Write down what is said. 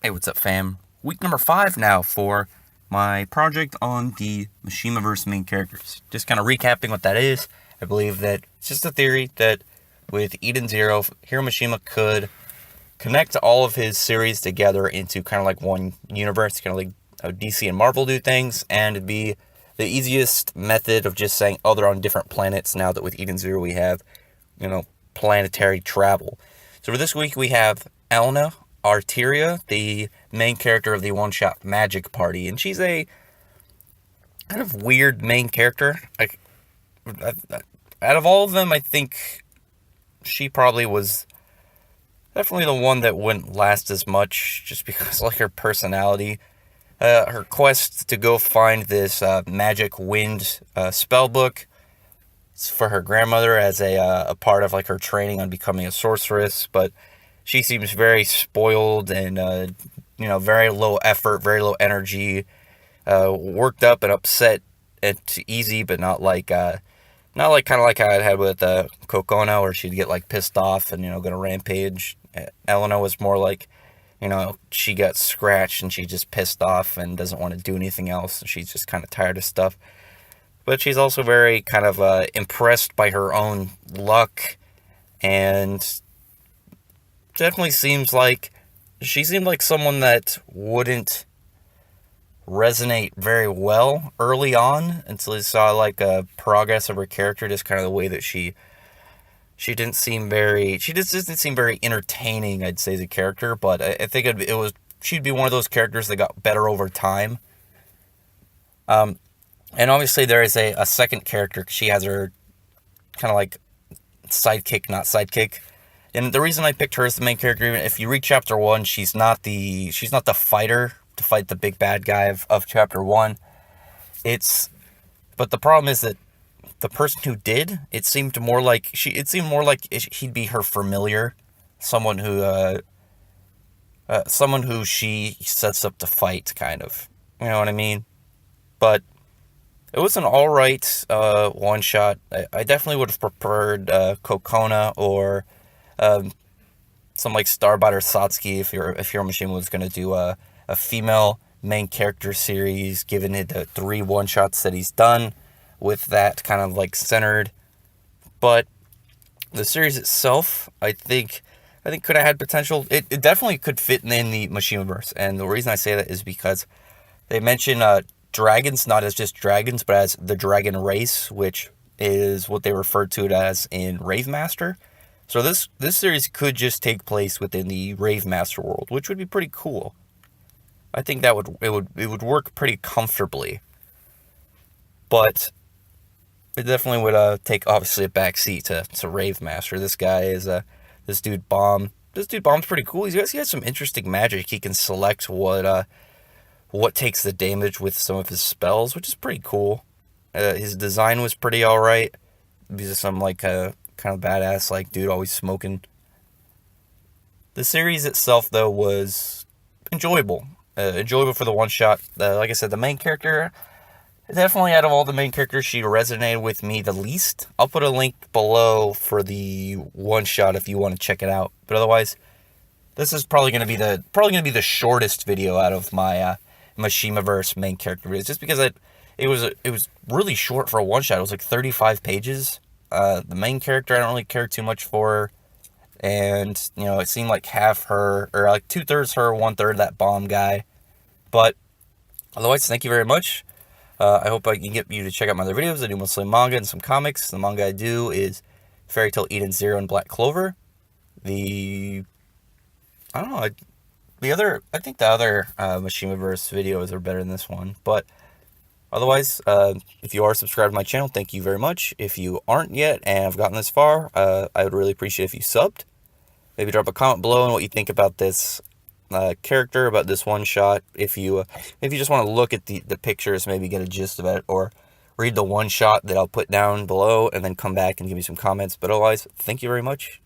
Hey, what's up, fam? Week number 5 now for my project on the Mashimaverse main characters. Just kind of recapping what that is. I believe that it's just a theory that with Eden Zero, Hiro Mashima could connect all of his series together into kind of like one universe, kind of like how DC and Marvel do things, and it'd be the easiest method of just saying, oh, they're on different planets now that with Eden Zero we have, planetary travel. So for this week we have Elena, Arteria, the main character of the one-shot Magic Party, and she's a kind of weird main character. Like, out of all of them, I think she probably was definitely the one that wouldn't last as much, just because, like, her personality. Her quest to go find this magic wind spell book for her grandmother as a part of, like, her training on becoming a sorceress, but she seems very spoiled and, very low effort, very low energy, worked up and upset. It's easy, but not like kind of like how I had with Kokona, where she'd get, like, pissed off and, go to rampage. Elena was more like, she got scratched and she's just pissed off and doesn't want to do anything else. She's just kind of tired of stuff. But she's also very kind of impressed by her own luck, and definitely seemed like someone that wouldn't resonate very well early on until you saw, like, a progress of her character, just kind of the way that she just didn't seem very entertaining, I'd say, as a character. But I think she'd be one of those characters that got better over time. And obviously there is a second character. She has her kind of like sidekick, not sidekick. And the reason I picked her as the main character, even if you read chapter 1, she's not the fighter to fight the big bad guy of chapter 1. But the problem is that the person who did, it seemed more like he'd be her familiar, someone who she sets up to fight, kind of. You know what I mean? But it was an alright one shot. I definitely would have preferred Kokona or some like Starbite or Satsuki if Hiro Mashima was going to do a female main character series, given it the 3 one-shots that he's done with that kind of like centered. But the series itself, I think could have had potential. It definitely could fit in the Mashimaverse, and the reason I say that is because they mention dragons not as just dragons, but as the dragon race, which is what they refer to it as in Ravemaster. So this series could just take place within the Ravemaster world, which would be pretty cool. I think that it would work pretty comfortably. But it definitely would take, obviously, a backseat to Ravemaster. This guy is this dude Bomb. This dude Bomb's pretty cool. He has some interesting magic. He can select what takes the damage with some of his spells, which is pretty cool. His design was pretty alright. He's some like kind of badass, like, dude always smoking. The series itself, though, was enjoyable. Enjoyable for the one shot. Like I said, the main character, definitely out of all the main characters, she resonated with me the least. I'll put a link below for the one shot if you want to check it out. But otherwise, this is probably going to be the shortest video out of my Mashimaverse main character videos, just because it was really short for a one shot. It was like 35 pages. The main character, I don't really care too much for her. And, it seemed like half her, or like 2/3 her, 1/3 that Bomb guy. But otherwise, thank you very much. I hope I can get you to check out my other videos. I do mostly manga and some comics. The manga I do is Fairy Tail Eden Zero and Black Clover. I think the other Mashimaverse videos are better than this one. But otherwise, if you are subscribed to my channel, thank you very much. If you aren't yet and have gotten this far, I would really appreciate if you subbed. Maybe drop a comment below on what you think about this character, about this one shot. If you just want to look at the pictures, maybe get a gist of it, or read the one shot that I'll put down below, and then come back and give me some comments. But otherwise, thank you very much.